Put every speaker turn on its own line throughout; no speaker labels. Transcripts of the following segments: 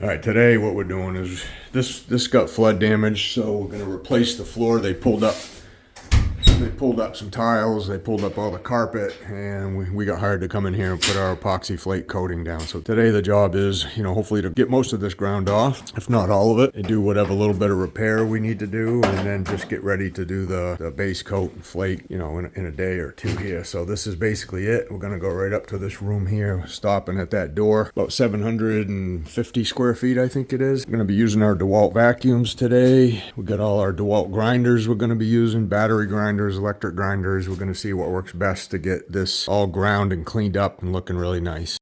All right, today what we're doing is this got flood damage, so we're gonna replace the floor. They pulled up some tiles, they pulled up all the carpet, and we got hired to come in here and put our epoxy flake coating down. So today the job is, hopefully to get most of this ground off, if not all of it, and do whatever little bit of repair we need to do, and then just get ready to do the base coat and flake, in a day or two here. So this is basically it. We're gonna go right up to this room here, stopping at that door, about 750 square feet, I think it is. We're gonna be using our DeWalt vacuums today. We got all our DeWalt grinders we're gonna be using, battery grinders, electric grinders. We're going to see what works best to get this all ground and cleaned up and looking really nice.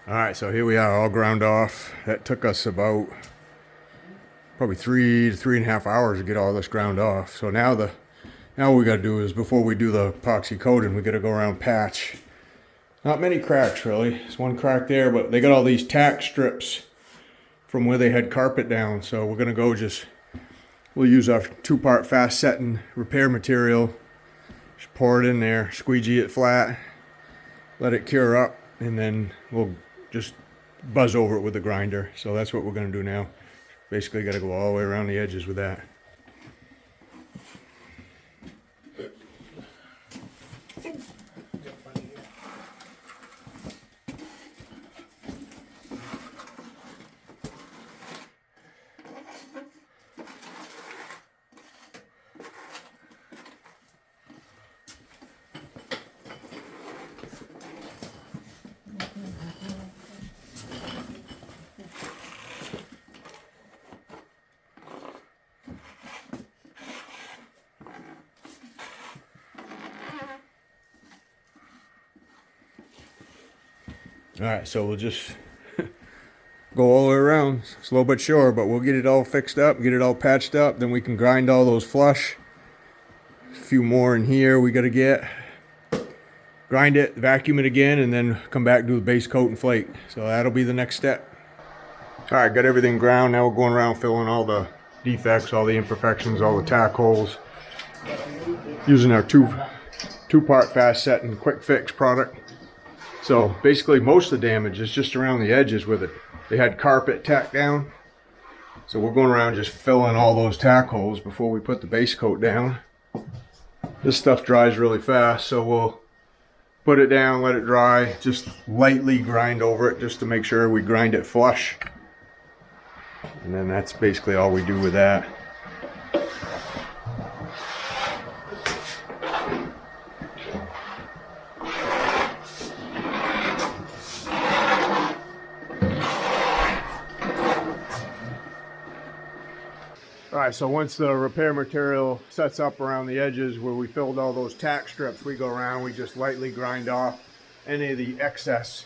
All right, so here we are, all ground off. That took us about probably 3 to 3.5 hours to get all this ground off. So now what we got to do is, before we do the epoxy coating, we got to go around patch. Not many cracks really. There's one crack there, but they got all these tack strips from where they had carpet down. So we're gonna go we'll use our 2-part fast setting repair material. Just pour it in there, squeegee it flat, let it cure up, and then we'll just buzz over it with the grinder. So that's what we're gonna do now. Basically gotta go all the way around the edges with that. All right, so we'll just go all the way around, slow but sure, but we'll get it all fixed up, get it all patched up, then we can grind all those flush. A few more in here we gotta get. Grind it, vacuum it again, and then come back, do the base coat and flake. So that'll be the next step. All right, got everything ground. Now we're going around filling all the defects, all the imperfections, all the tack holes. Using our two-part fast set and quick fix product. So basically most of the damage is just around the edges with it. They had carpet tacked down. So we're going around just filling all those tack holes before we put the base coat down. This stuff dries really fast, so we'll put it down, let it dry, just lightly grind over it just to make sure we grind it flush. And then that's basically all we do with that. All right, so once the repair material sets up around the edges where we filled all those tack strips, we go around, we just lightly grind off any of the excess.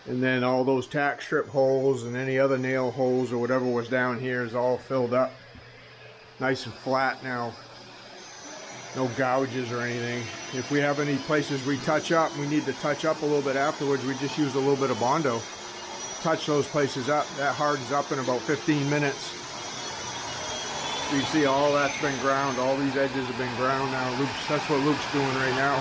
And then all those tack strip holes and any other nail holes or whatever was down here is all filled up. Nice and flat now. No gouges or anything. If we have any places we touch up, we need to touch up a little bit afterwards, we just use a little bit of Bondo. Touch those places up. That hardens up in about 15 minutes. So you see all that's been ground. All these edges have been ground now. That's what Luke's doing right now.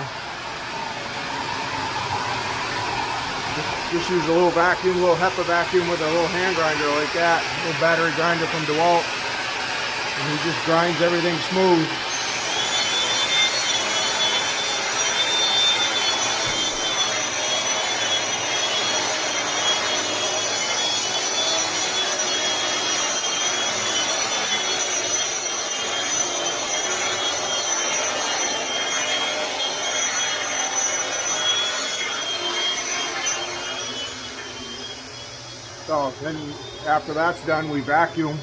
Just use a little vacuum, a little HEPA vacuum with a little hand grinder like that. A little battery grinder from DeWalt. And he just grinds everything smooth. So then after that's done, we vacuum,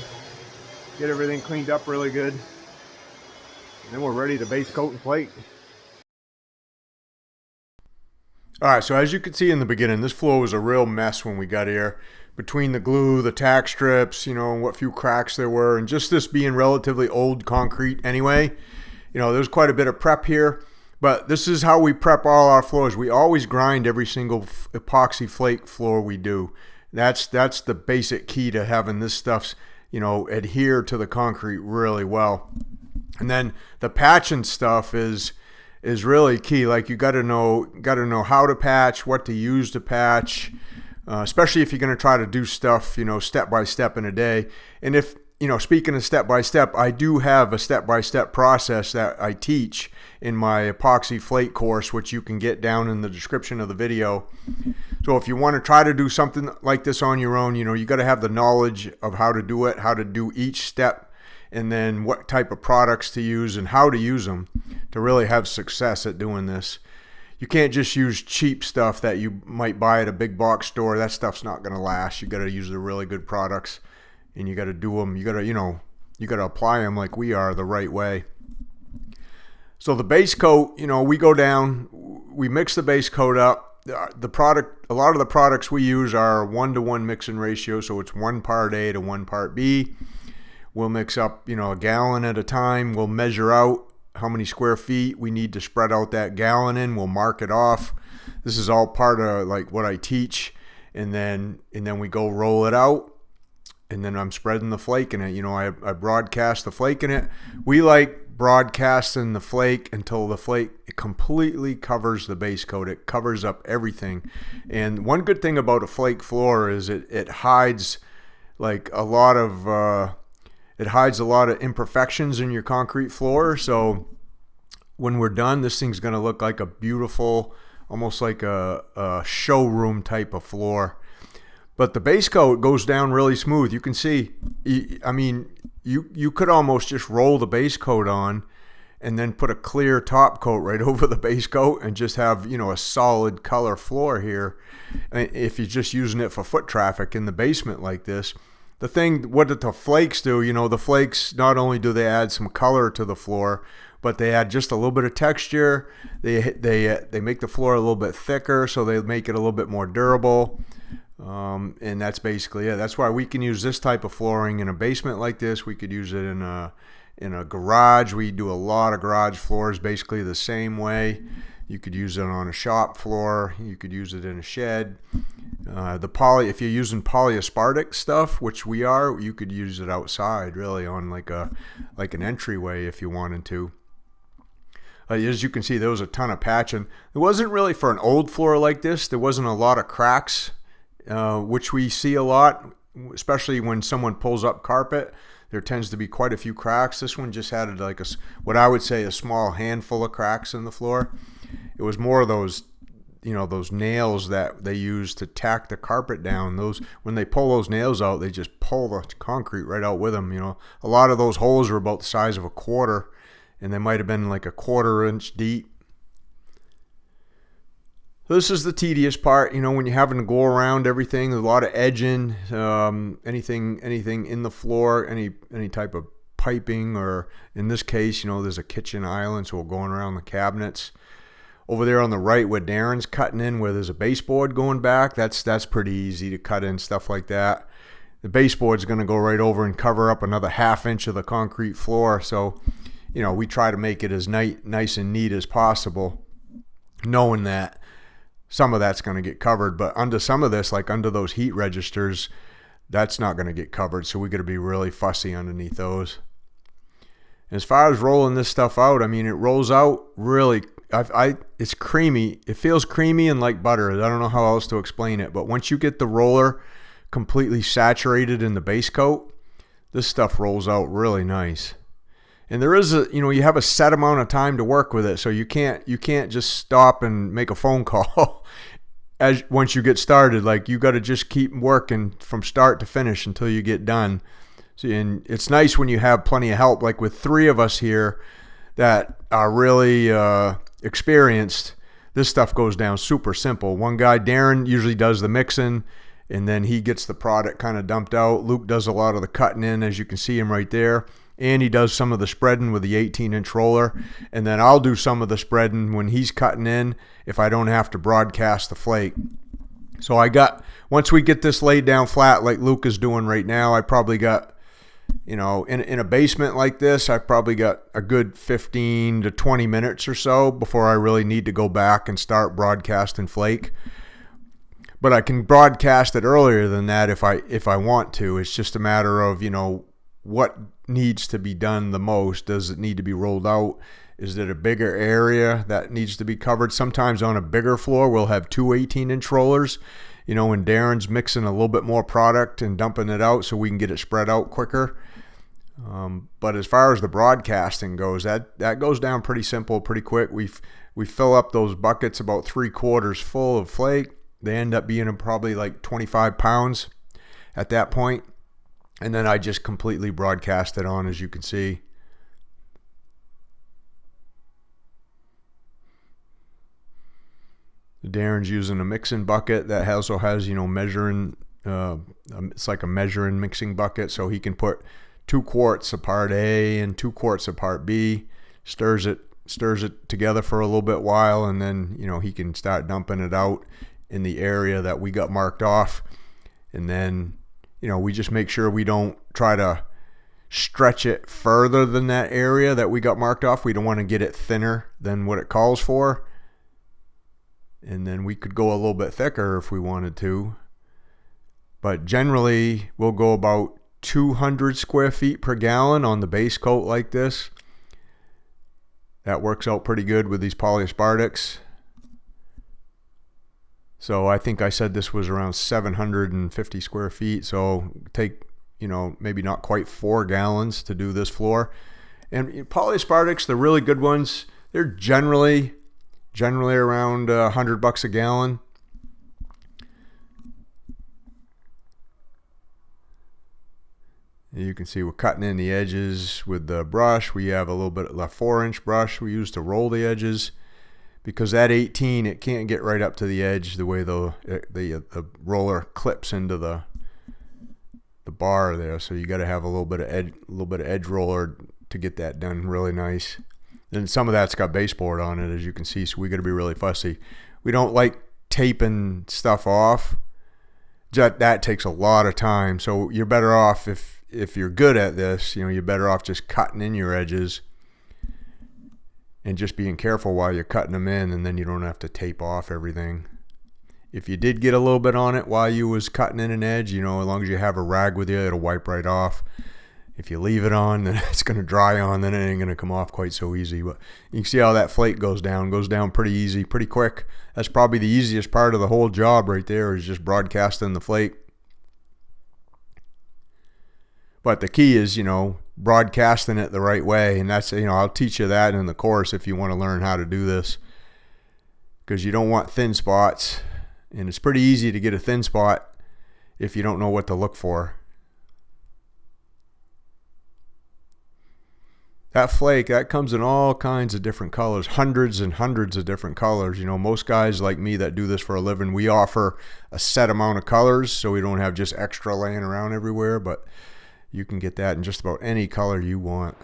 get everything cleaned up really good. And then we're ready to base coat and flake. All right, so as you can see in the beginning, this floor was a real mess when we got here. Between the glue, the tack strips, you know, and what few cracks there were, and just this being relatively old concrete anyway, you know, there's quite a bit of prep here. But this is how we prep all our floors. We always grind every single epoxy flake floor we do. That's the basic key to having this stuff, you know, adhere to the concrete really well. And then the patching stuff is really key. Like you got to know how to patch, what to use to patch. Especially if you're going to try to do stuff, you know, step by step in a day. And if, you know, speaking of step by step, I do have a step by step process that I teach in my epoxy flake course, which you can get down in the description of the video. So if you want to try to do something like this on your own, you know, you got to have the knowledge of how to do it, how to do each step, and then what type of products to use and how to use them to really have success at doing this. You can't just use cheap stuff that you might buy at a big box store. That stuff's not going to last. You got to use the really good products, and you got to do them. You got to, you know, you got to apply them like we are the right way. So the base coat, you know, we go down, we mix the base coat up. The product, a lot of the products we use are 1-to-1 mixing ratio, so it's 1 part A to 1 part B. We'll mix up, you know, a gallon at a time. We'll measure out how many square feet we need to spread out that gallon in. We'll mark it off. This is all part of like what I teach, and then we go roll it out, and then I'm spreading the flake in it. You know, I broadcast the flake in it. We like broadcasting the flake until the flake completely covers the base coat. It covers up everything. And one good thing about a flake floor is it hides like a lot of imperfections in your concrete floor. So when we're done, this thing's going to look like a beautiful, almost like a showroom type of floor. But the base coat goes down really smooth. You can see, I mean, you could almost just roll the base coat on and then put a clear top coat right over the base coat and just have, you know, a solid color floor here. If you're just using it for foot traffic in the basement like this. The thing, what the flakes do, you know, the flakes, not only do they add some color to the floor, but they add just a little bit of texture. They make the floor a little bit thicker, so they make it a little bit more durable. And that's basically it. That's why we can use this type of flooring in a basement like this. We could use it in a garage. We do a lot of garage floors basically the same way. You could use it on a shop floor. You could use it in a shed. If you're using polyaspartic stuff, which we are, you could use it outside, really, on like an entryway if you wanted to. As you can see, there was a ton of patching. It wasn't really for an old floor like this. There wasn't a lot of cracks, which we see a lot, especially when someone pulls up carpet. There tends to be quite a few cracks. This one just had like what I would say a small handful of cracks in the floor. It was more of those, you know, those nails that they use to tack the carpet down. Those, when they pull those nails out, they just pull the concrete right out with them. You know, a lot of those holes were about the size of a quarter, and they might have been like a 1/4 inch deep. So this is the tedious part, you know, when you're having to go around everything. There's a lot of edging, anything in the floor, any type of piping, or in this case, you know, there's a kitchen island, so we're going around the cabinets. Over there on the right where Darren's cutting in, where there's a baseboard going back, that's pretty easy to cut in stuff like that. The baseboard's going to go right over and cover up another 1/2 inch of the concrete floor. So, you know, we try to make it as nice and neat as possible, knowing that some of that's going to get covered. But under some of this, like under those heat registers, that's not going to get covered. So we got to be really fussy underneath those. As far as rolling this stuff out, I mean, it rolls out really. It's creamy. It feels creamy and like butter. I don't know how else to explain it, but once you get the roller completely saturated in the base coat, this stuff rolls out really nice. And there is you have a set amount of time to work with it, so you can't just stop and make a phone call once you get started. Like, you got to just keep working from start to finish until you get done. So, and it's nice when you have plenty of help, like with 3 of us here that are really experienced. This stuff goes down super simple. One guy, Darren, usually does the mixing, and then he gets the product kind of dumped out. Luke does a lot of the cutting in, as you can see him right there, and he does some of the spreading with the 18-inch roller, and then I'll do some of the spreading when he's cutting in if I don't have to broadcast the flake. So once we get this laid down flat like Luke is doing right now, I probably got, in a basement like this, I probably got a good 15 to 20 minutes or so before I really need to go back and start broadcasting flake. But I can broadcast it earlier than that if I want to. It's just a matter of, what needs to be done the most. Does it need to be rolled out? Is it a bigger area that needs to be covered? Sometimes on a bigger floor, we'll have two 18-inch rollers, when Darren's mixing a little bit more product and dumping it out so we can get it spread out quicker. But as far as the broadcasting goes, that goes down pretty simple, pretty quick. We fill up those buckets about 3/4 full of flake. They end up being probably like 25 pounds at that point. And then I just completely broadcast it on, as you can see. Darren's using a mixing bucket that also has, measuring, it's like a measuring mixing bucket. So he can put 2 quarts of part A and 2 quarts of part B, stirs it together for a little bit while, and then, he can start dumping it out in the area that we got marked off. And then, we just make sure we don't try to stretch it further than that area that we got marked off. We don't want to get it thinner than what it calls for. And then we could go a little bit thicker if we wanted to. But generally, we'll go about 200 square feet per gallon on the base coat like this. That works out pretty good with these polyaspartics. So I think I said this was around 750 square feet. So take, maybe not quite 4 gallons to do this floor. And polyaspartics, the really good ones, they're generally around $100 a gallon. You can see we're cutting in the edges with the brush. We have a little bit of a 4-inch brush we use to roll the edges, because that 18, it can't get right up to the edge the way the roller clips into the bar there. So you got to have a little bit of edge roller to get that done really nice. And some of that's got baseboard on it, as you can see, so we got to be really fussy. We don't like taping stuff off. That takes a lot of time. So you're better off, if you're good at this, you're better off just cutting in your edges and just being careful while you're cutting them in, and then you don't have to tape off everything. If you did get a little bit on it while you was cutting in an edge, as long as you have a rag with you, it'll wipe right off. If you leave it on, then it's going to dry on, then it ain't going to come off quite so easy. But you can see how that flake goes down pretty easy, pretty quick. That's probably the easiest part of the whole job right there, is just broadcasting the flake. But the key is, broadcasting it the right way. And that's, I'll teach you that in the course if you want to learn how to do this. Because you don't want thin spots. And it's pretty easy to get a thin spot if you don't know what to look for. That flake, that comes in all kinds of different colors, hundreds and hundreds of different colors. Most guys like me that do this for a living, we offer a set amount of colors so we don't have just extra laying around everywhere, but you can get that in just about any color you want.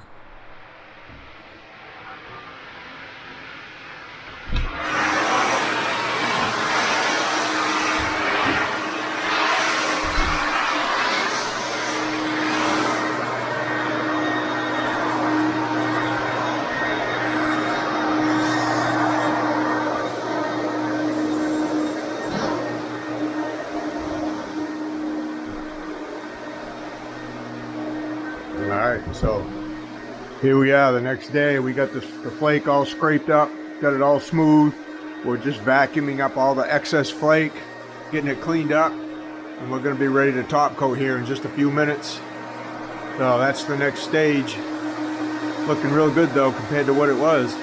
Alright, so here we are the next day. We got the flake all scraped up, got it all smooth. We're just vacuuming up all the excess flake, getting it cleaned up, and we're going to be ready to top coat here in just a few minutes. So that's the next stage. Looking real good though compared to what it was.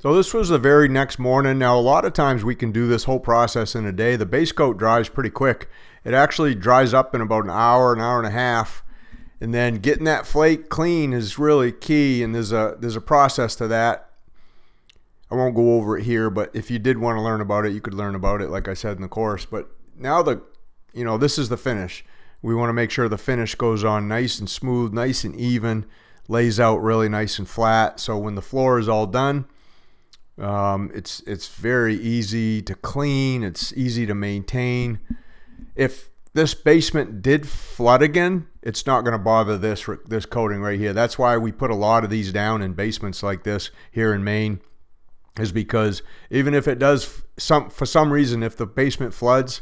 So this was the very next morning. Now a lot of times we can do this whole process in a day. The base coat dries pretty quick. It actually dries up in about an hour and a half. And then getting that flake clean is really key, and there's a process to that. I won't go over it here, but if you did want to learn about it, you could learn about it, like I said in the course. But now this is the finish. We want to make sure the finish goes on nice and smooth, nice and even, lays out really nice and flat. So when the floor is all done, it's very easy to clean. It's easy to maintain. If this basement did flood again, it's not going to bother this coating right here. That's why we put a lot of these down in basements like this here in Maine, is because even if it does, for some reason, if the basement floods,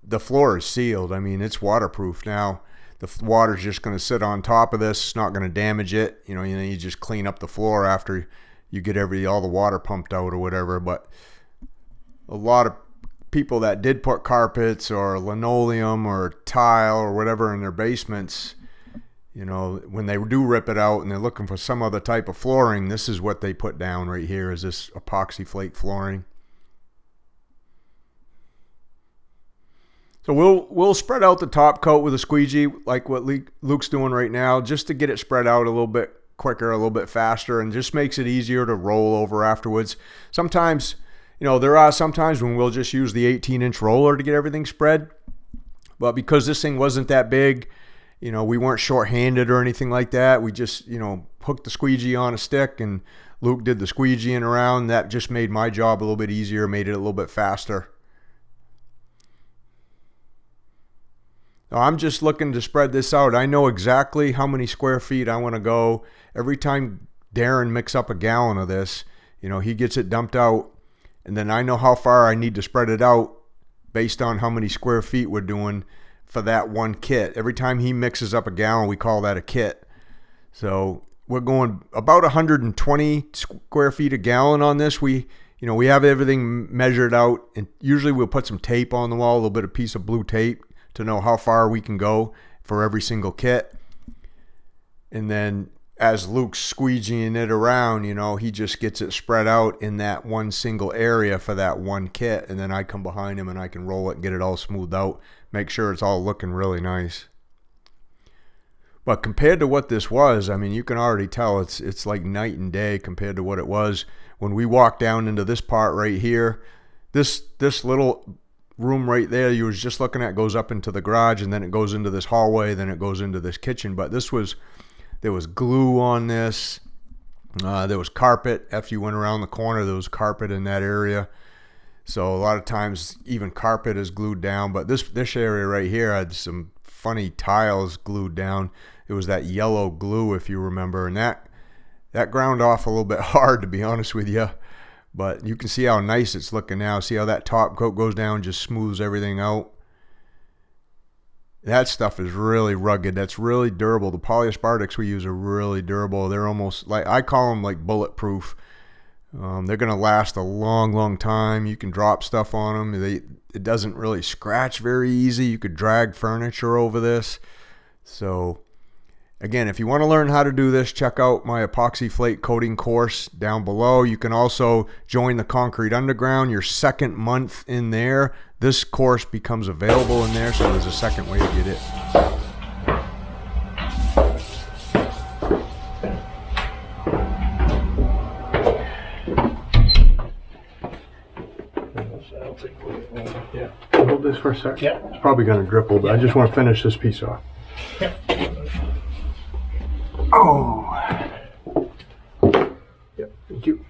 the floor is sealed. I mean, it's waterproof now. The water's just going to sit on top of this. It's not going to damage it. You just clean up the floor after you get all the water pumped out or whatever. But a lot of people that did put carpets or linoleum or tile or whatever in their basements, when they do rip it out and they're looking for some other type of flooring, this is what they put down right here, is this epoxy flake flooring. So we'll spread out the top coat with a squeegee like what Luke's doing right now, just to get it spread out a little bit quicker, a little bit faster, and just makes it easier to roll over afterwards. Sometimes, there are some times when we'll just use the 18-inch roller to get everything spread. But because this thing wasn't that big, we weren't short-handed or anything like that. We just, hooked the squeegee on a stick, and Luke did the squeegeeing around. That just made my job a little bit easier, made it a little bit faster. Now, I'm just looking to spread this out. I know exactly how many square feet I want to go. Every time Darren mixes up a gallon of this, he gets it dumped out, and then I know how far I need to spread it out based on how many square feet we're doing for that one kit. Every time he mixes up a gallon, we call that a kit. So we're going about 120 square feet a gallon on this. We have everything measured out, and usually we'll put some tape on the wall, a little bit of piece of blue tape, to know how far we can go for every single kit. And then as Luke's squeegeeing it around, he just gets it spread out in that one single area for that one kit. And then I come behind him and I can roll it and get it all smoothed out, make sure it's all looking really nice. But compared to what this was, I mean, you can already tell it's like night and day compared to what it was when we walked down into this part right here. This little room right there you was just looking at goes up into the garage, and then it goes into this hallway, then it goes into this kitchen. But there was glue on this, there was carpet. After you went around the corner, there was carpet in that area. So a lot of times even carpet is glued down, but this area right here had some funny tiles glued down. It was that yellow glue, if you remember, and that ground off a little bit hard, to be honest with you. But you can see how nice it's looking now. See how that top coat goes down, just smooths everything out. That stuff is really rugged. That's really durable. The polyaspartics we use are really durable. They're almost like, I call them like bulletproof. They're going to last a long, long time. You can drop stuff on them. It doesn't really scratch very easy. You could drag furniture over this. So again, if you want to learn how to do this, check out my epoxy flake coating course down below. You can also join the Concrete Underground. Your second month in there, this course becomes available in there, so there's a second way to get it.
Yeah.
Hold this for a second.
Yeah.
It's probably going to drip a little bit. I just want to finish this piece off.
Yeah.
Oh. Yep. Thank you.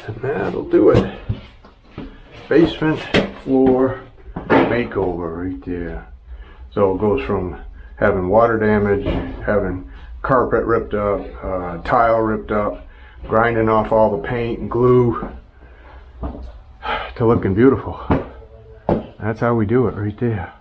And that'll do it. Basement floor makeover right there. So it goes from having water damage, having carpet ripped up, tile ripped up, grinding off all the paint and glue, to looking beautiful. That's how we do it right there.